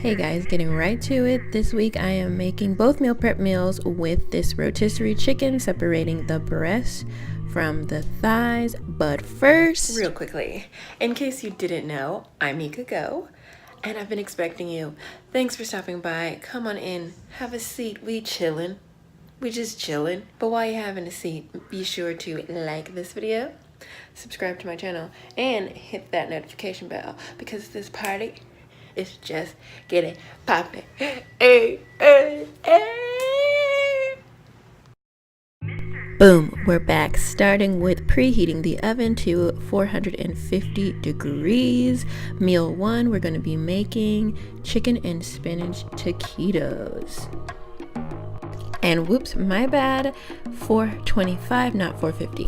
Hey guys, getting right to it. This week I am making both meal prep meals with this rotisserie chicken, separating the breast from the thighs. But first, real quickly, in case you didn't know, I'm Nika.go, and I've been expecting you. Thanks for stopping by. Come on in, have a seat. We chillin'. We just chillin'. But while you're having a seat, be sure to like this video, subscribe to my channel, and hit that notification bell because this party is just getting poppin'. Hey, hey, hey. Boom, we're back, starting with preheating the oven to 450 degrees. Meal one, we're gonna be making chicken and spinach taquitos. And whoops, my bad, 425, not 450.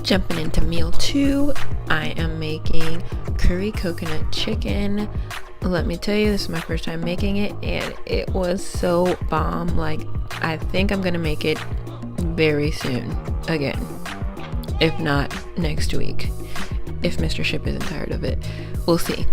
Jumping into meal two, I am making curry coconut chicken. Let me tell you, this is my first time making it and it was so bomb. Like, I think I'm gonna make it very soon again, if not next week, if Mr. Shipp isn't tired of it. We'll see.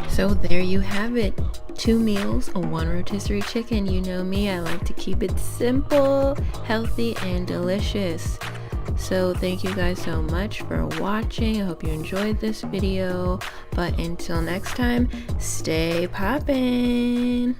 So there you have it, 2 meals, 1 rotisserie chicken. You know me, I like to keep it simple, healthy, and delicious. So thank you guys so much for watching. I hope you enjoyed this video, but until next time, stay poppin'.